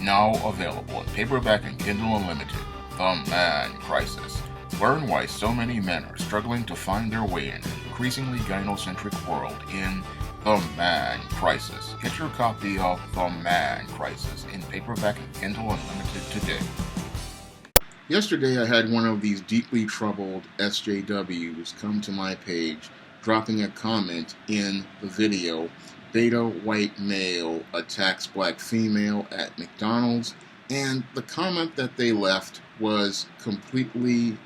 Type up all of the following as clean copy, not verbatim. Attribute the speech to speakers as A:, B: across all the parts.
A: Now available in paperback and Kindle Unlimited, The Man Crisis. Learn why so many men are struggling to find their way in an increasingly gynocentric world in The Man Crisis. Get your copy of The Man Crisis in paperback and Kindle Unlimited today. Yesterday I had one of these deeply troubled SJWs come to my page, dropping a comment in the video, "Beta white male attacks black female at McDonald's," and the comment that they left was completely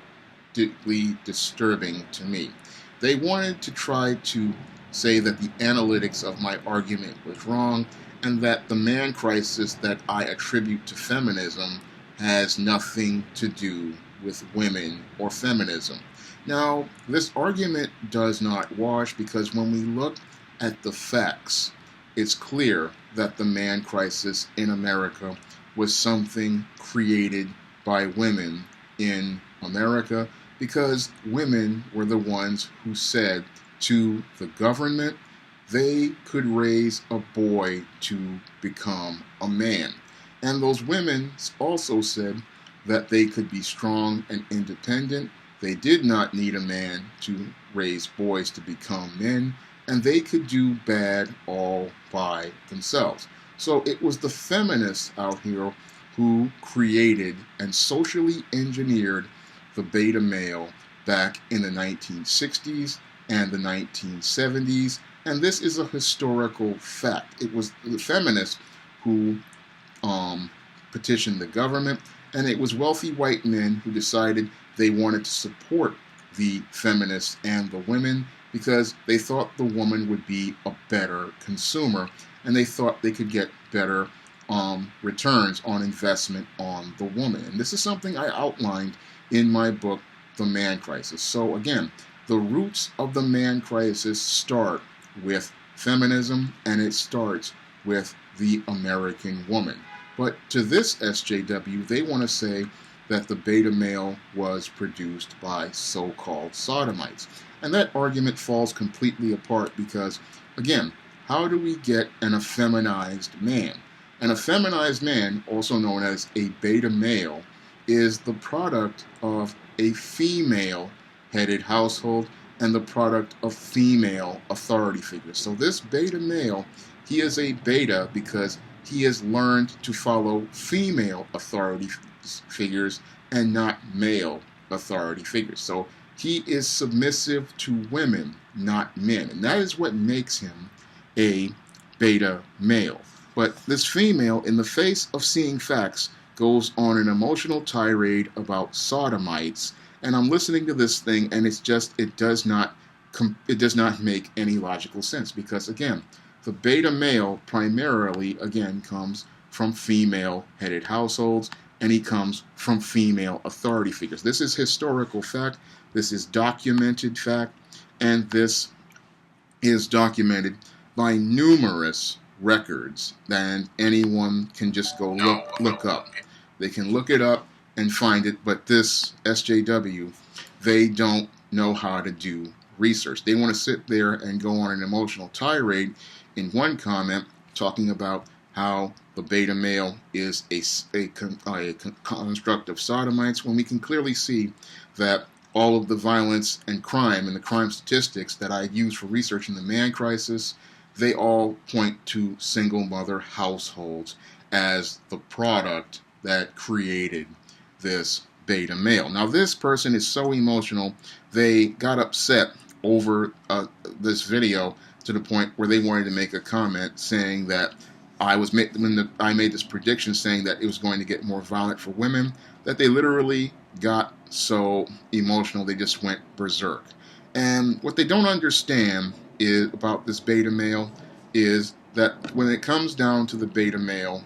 A: deeply disturbing to me. They wanted to try to say that the analytics of my argument was wrong and that the man crisis that I attribute to feminism has nothing to do with women or feminism. Now, this argument does not wash because when we look at the facts, it's clear that the man crisis in America was something created by women in America because women were the ones who said to the government they could raise a boy to become a man. And those women also said that they could be strong and independent. They did not need a man to raise boys to become men, and they could do bad all by themselves. So it was the feminists out here who created and socially engineered the beta male back in the 1960s and the 1970s, and this is a historical fact. It was the feminists who petitioned the government, and it was wealthy white men who decided they wanted to support the feminists and the women because they thought the woman would be a better consumer, and they thought they could get better returns on investment on the woman. And this is something I outlined in my book, The Man Crisis. So again, the roots of the man crisis start with feminism, and it starts with the American woman. But to this SJW, they want to say that the beta male was produced by so-called sodomites. And that argument falls completely apart because, again, how do we get an effeminized man? An effeminized man, also known as a beta male, is the product of a female-headed household and the product of female authority figures. So this beta male, he is a beta because he has learned to follow female authority figures and not male authority figures. So he is submissive to women, not men. And that is what makes him a beta male. But this female, in the face of seeing facts, goes on an emotional tirade about sodomites. And I'm listening to this thing, and it does not make any logical sense because, again, the beta male primarily, again, comes from female-headed households, and he comes from female authority figures. This is historical fact, this is documented fact, and this is documented by numerous records that anyone can just go look up. They can look it up and find it, but this SJW, they don't know how to do research. They want to sit there and go on an emotional tirade in one comment talking about how the beta male is a construct of sodomites, when we can clearly see that all of the violence and crime and the crime statistics that I use for researching the man crisis, they all point to single mother households as the product that created this beta male. Now this person is so emotional, they got upset over this video to the point where they wanted to make a comment saying that I made this prediction saying that it was going to get more violent for women, that they literally got so emotional they just went berserk. And what they don't understand is about this beta male is that when it comes down to the beta male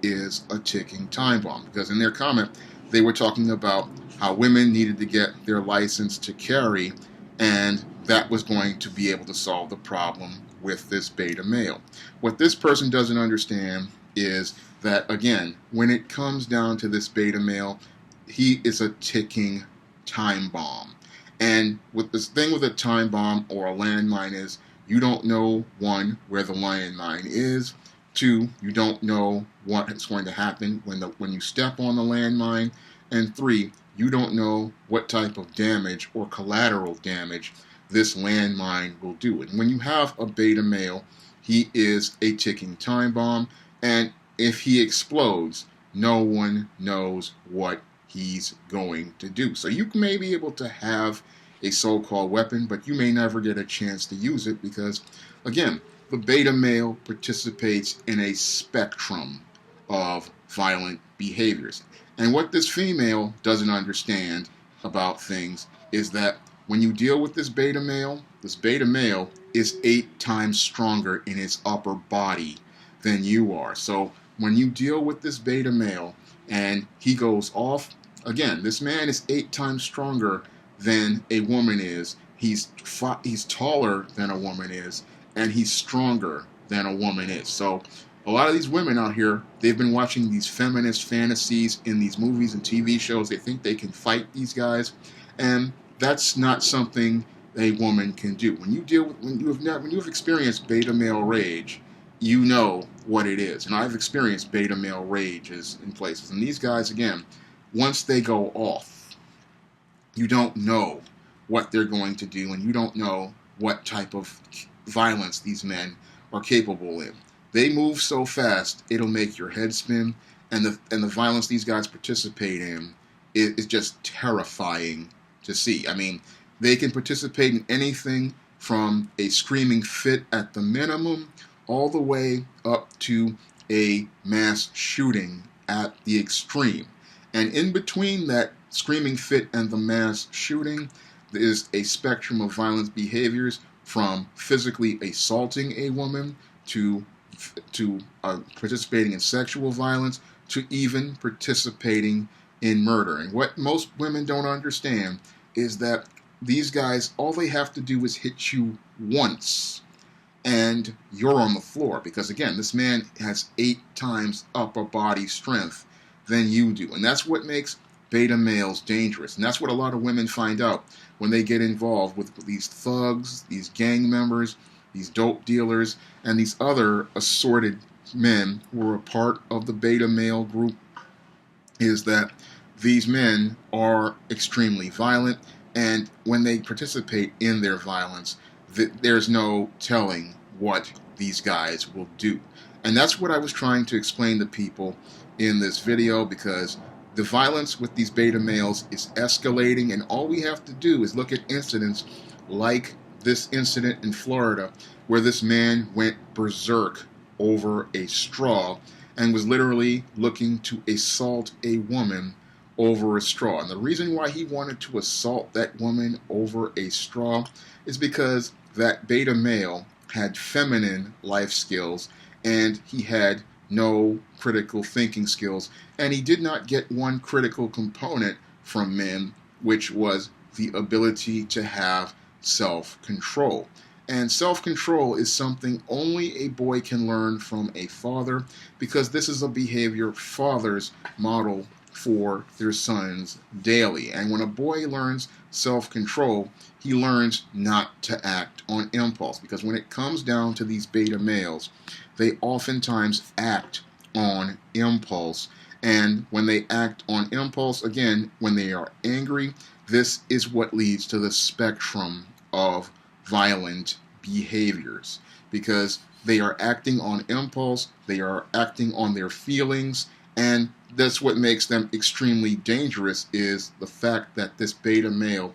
A: is a ticking time bomb, because in their comment they were talking about how women needed to get their license to carry, and that was going to be able to solve the problem with this beta male. What this person doesn't understand is that, again, when it comes down to this beta male, he is a ticking time bomb. And with this thing with a time bomb or a landmine is, you don't know, one, where the landmine is, 2, you don't know what is going to happen when you step on the landmine. And 3, you don't know what type of damage or collateral damage this landmine will do. And when you have a beta male, he is a ticking time bomb. And if he explodes, no one knows what he's going to do. So you may be able to have a so-called weapon, but you may never get a chance to use it because, again, the beta male participates in a spectrum of violent behaviors. And what this female doesn't understand about things is that when you deal with this beta male is 8 times stronger in its upper body than you are. So when you deal with this beta male and he goes off, again, this man is 8 times stronger than a woman is. He's taller than a woman is, and he's stronger than a woman is. So a lot of these women out here, they've been watching these feminist fantasies in these movies and TV shows. They think they can fight these guys, and that's not something a woman can do. When you've experienced beta male rage, you know what it is. And I've experienced beta male rages in places. And these guys, again, once they go off, you don't know what they're going to do, and you don't know what type of violence these men are capable in. They move so fast, it'll make your head spin, and the violence these guys participate in is just terrifying to see. I mean, they can participate in anything from a screaming fit at the minimum all the way up to a mass shooting at the extreme. And in between that screaming fit and the mass shooting, there is a spectrum of violent behaviors from physically assaulting a woman to participating in sexual violence to even participating in murder. And what most women don't understand is that these guys, all they have to do is hit you once and you're on the floor, because again, this man has 8 times upper body strength than you do. And that's what makes beta males dangerous. And that's what a lot of women find out when they get involved with these thugs, these gang members, these dope dealers, and these other assorted men who are a part of the beta male group, is that these men are extremely violent, and when they participate in their violence, there's no telling what these guys will do. And that's what I was trying to explain to people in this video, because the violence with these beta males is escalating, and all we have to do is look at incidents like this incident in Florida where this man went berserk over a straw and was literally looking to assault a woman over a straw. And the reason why he wanted to assault that woman over a straw is because that beta male had feminine life skills and he had no critical thinking skills, and he did not get one critical component from men, which was the ability to have self-control. And self-control is something only a boy can learn from a father, because this is a behavior fathers model for their sons daily. And when a boy learns self-control, he learns not to act on impulse, because when it comes down to these beta males, they oftentimes act on impulse. And when they act on impulse, again, when they are angry, this is what leads to the spectrum of violent behaviors, because they are acting on impulse, they are acting on their feelings, and that's what makes them extremely dangerous, is the fact that this beta male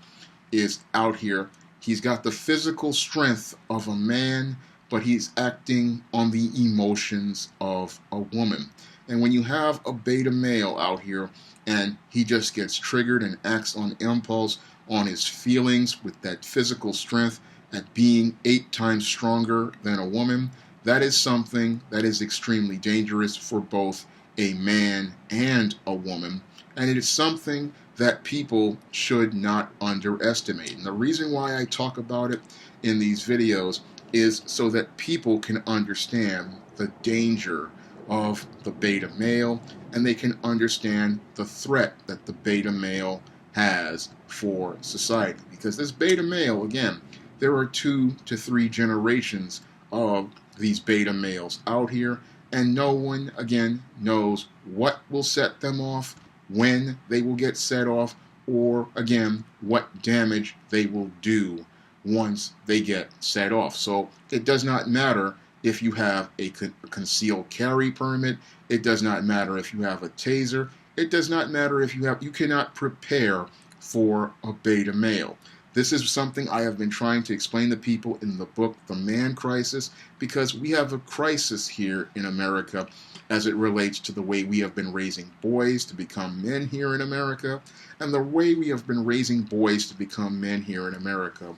A: is out here. He's got the physical strength of a man, but he's acting on the emotions of a woman. And when you have a beta male out here and he just gets triggered and acts on impulse, on his feelings, with that physical strength at being 8 times stronger than a woman, that is something that is extremely dangerous for both a man and a woman. And it is something that people should not underestimate. And the reason why I talk about it in these videos is so that people can understand the danger of the beta male, and they can understand the threat that the beta male has for society. Because this beta male, again, there are 2 to 3 generations of these beta males out here, and no one, again, knows what will set them off, when they will get set off, or, again, what damage they will do once they get set off. So it does not matter if you have a concealed carry permit. It does not matter if you have a taser. It does not matter if you cannot prepare for a beta male. This is something I have been trying to explain to people in the book, The Man Crisis, because we have a crisis here in America as it relates to the way we have been raising boys to become men here in America, and the way we have been raising boys to become men here in America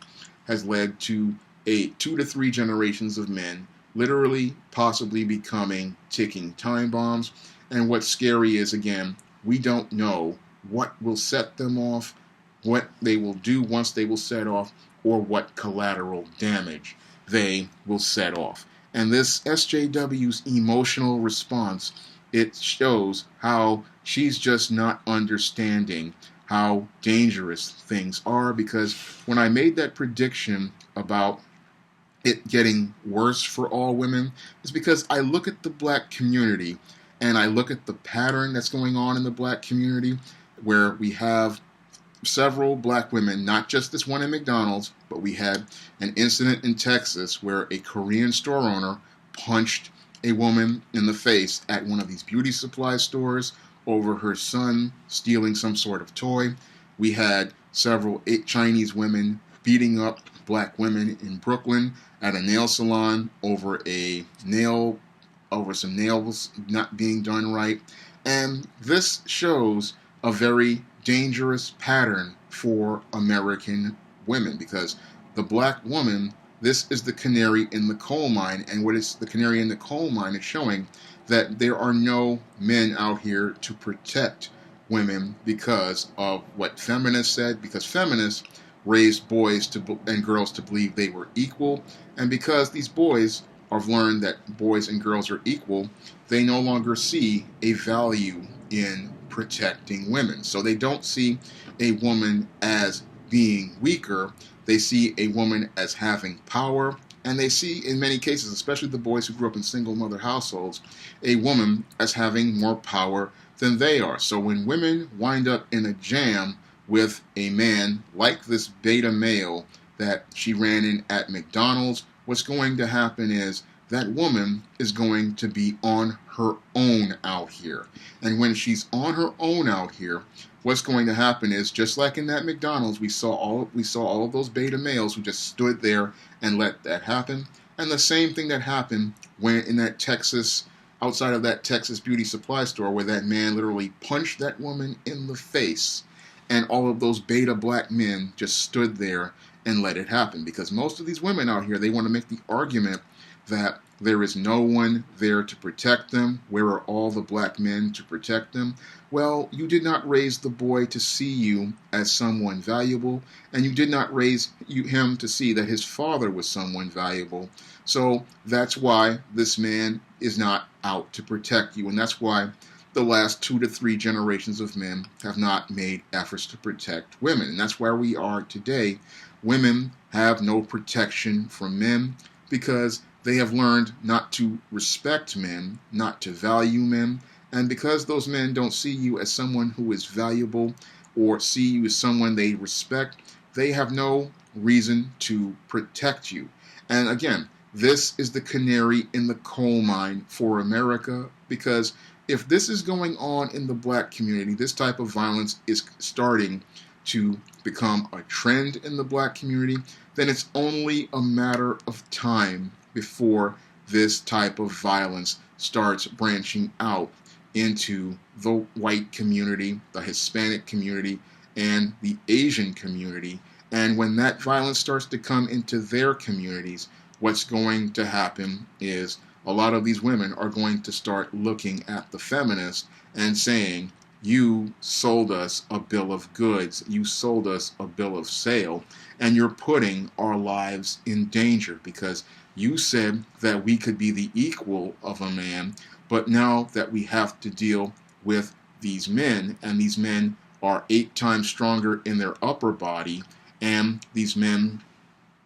A: has led to 2 to 3 generations of men literally possibly becoming ticking time bombs. And what's scary is, again, we don't know what will set them off, what they will do once they will set off, or what collateral damage they will set off. And this SJW's emotional response, it shows how she's just not understanding how dangerous things are, because when I made that prediction about it getting worse for all women, it's because I look at the black community and I look at the pattern that's going on in the black community, where we have several black women, not just this one in McDonald's, but we had an incident in Texas where a Korean store owner punched a woman in the face at one of these beauty supply stores over her son stealing some sort of toy. We had several Chinese women beating up black women in Brooklyn at a nail salon over some nails not being done right. And this shows a very dangerous pattern for American women, because the black woman, this is the canary in the coal mine, and what is the canary in the coal mine is showing that there are no men out here to protect women because of what feminists said, because feminists raised boys and girls to believe they were equal, and because these boys have learned that boys and girls are equal, they no longer see a value in protecting women. So they don't see a woman as being weaker, they see a woman as having power, and they see, in many cases, especially the boys who grew up in single mother households, a woman as having more power than they are. So when women wind up in a jam with a man like this beta male that she ran in at McDonald's, what's going to happen is that woman is going to be on her own out here. And when she's on her own out here, what's going to happen is, just like in that McDonald's, we saw all of those beta males who just stood there and let that happen. And the same thing that happened when in that Texas, outside of that Texas beauty supply store, where that man literally punched that woman in the face, and all of those beta black men just stood there and let it happen. Because most of these women out here, they want to make the argument that there is no one there to protect them. Where are all the black men to protect them? Well, you did not raise the boy to see you as someone valuable, and you did not raise him to see that his father was someone valuable. So that's why this man is not out to protect you, and that's why the last 2 to 3 generations of men have not made efforts to protect women. And that's where we are today. Women have no protection from men because they have learned not to respect men, not to value men, and because those men don't see you as someone who is valuable or see you as someone they respect, they have no reason to protect you. And again, this is the canary in the coal mine for America, because if this is going on in the black community, this type of violence is starting to become a trend in the black community, then it's only a matter of time before this type of violence starts branching out into the white community, the Hispanic community, and the Asian community. And when that violence starts to come into their communities, what's going to happen is a lot of these women are going to start looking at the feminists and saying, you sold us a bill of goods, you sold us a bill of sale, and you're putting our lives in danger because you said that we could be the equal of a man, but now that we have to deal with these men, and these men are 8 times stronger in their upper body, and these men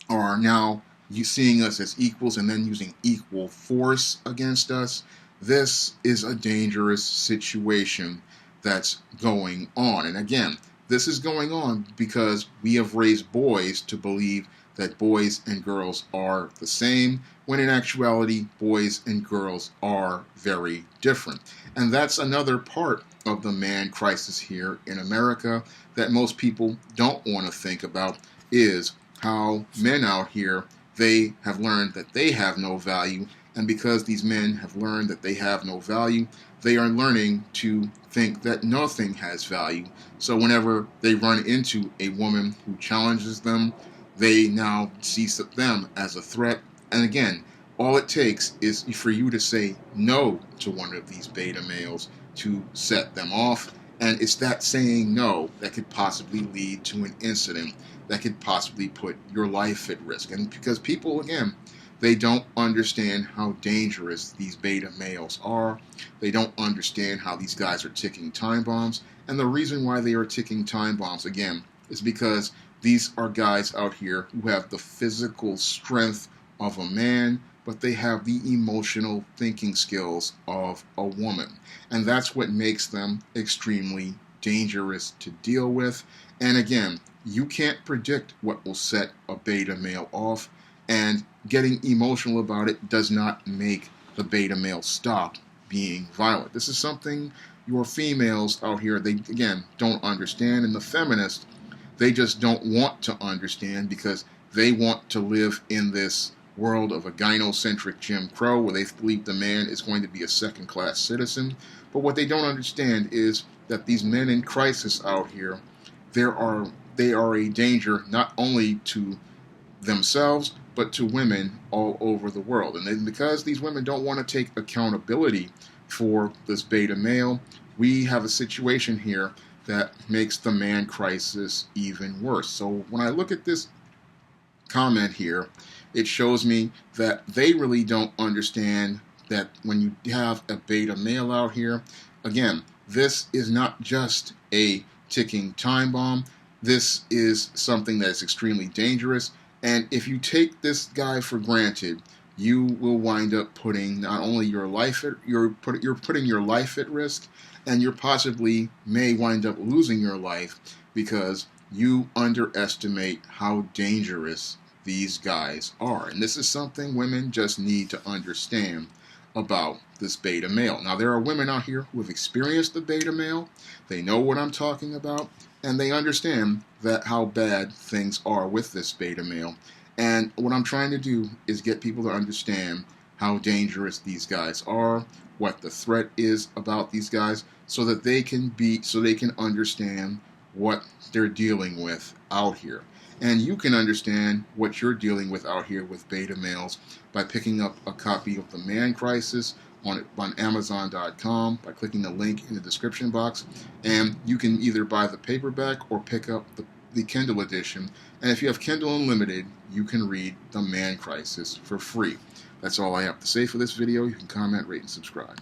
A: are now seeing us as equals and then using equal force against us, this is a dangerous situation that's going on. And again, this is going on because we have raised boys to believe that boys and girls are the same, when in actuality, boys and girls are very different. And that's another part of the man crisis here in America that most people don't want to think about, is how men out here, they have learned that they have no value, and because these men have learned that they have no value, they are learning to think that nothing has value. So whenever they run into a woman who challenges them, they now see them as a threat. And again, all it takes is for you to say no to one of these beta males to set them off. And it's that saying no that could possibly lead to an incident that could possibly put your life at risk. And because people, again, they don't understand how dangerous these beta males are. They don't understand how these guys are ticking time bombs. And the reason why they are ticking time bombs, again, is because these are guys out here who have the physical strength of a man, but they have the emotional thinking skills of a woman. And that's what makes them extremely dangerous to deal with. And again, you can't predict what will set a beta male off, and getting emotional about it does not make the beta male stop being violent. This is something your females out here, they, again, don't understand. And the feminists, they just don't want to understand because they want to live in this world of a gynocentric Jim Crow where they believe the man is going to be a second-class citizen. But what they don't understand is that these men in crisis out here, they are a danger not only to themselves, but to women all over the world. And then because these women don't want to take accountability for this beta male, we have a situation here that makes the man crisis even worse. So when I look at this comment here, it shows me that they really don't understand that when you have a beta male out here, again, this is not just a ticking time bomb. This is something that is extremely dangerous. And if you take this guy for granted, you will wind up putting not only your life at you're putting your life at risk, and you possibly may wind up losing your life because you underestimate how dangerous these guys are. And this is something women just need to understand about this beta male. Now, there are women out here who have experienced the beta male. They know what I'm talking about, and they understand that how bad things are with this beta male. And what I'm trying to do is get people to understand how dangerous these guys are, what the threat is about these guys, so that they can understand what they're dealing with out here. And you can understand what you're dealing with out here with beta males by picking up a copy of The Man Crisis on Amazon.com by clicking the link in the description box. And you can either buy the paperback or pick up the Kindle edition. And if you have Kindle Unlimited, you can read The Man Crisis for free. That's all I have to say for this video. You can comment, rate, and subscribe.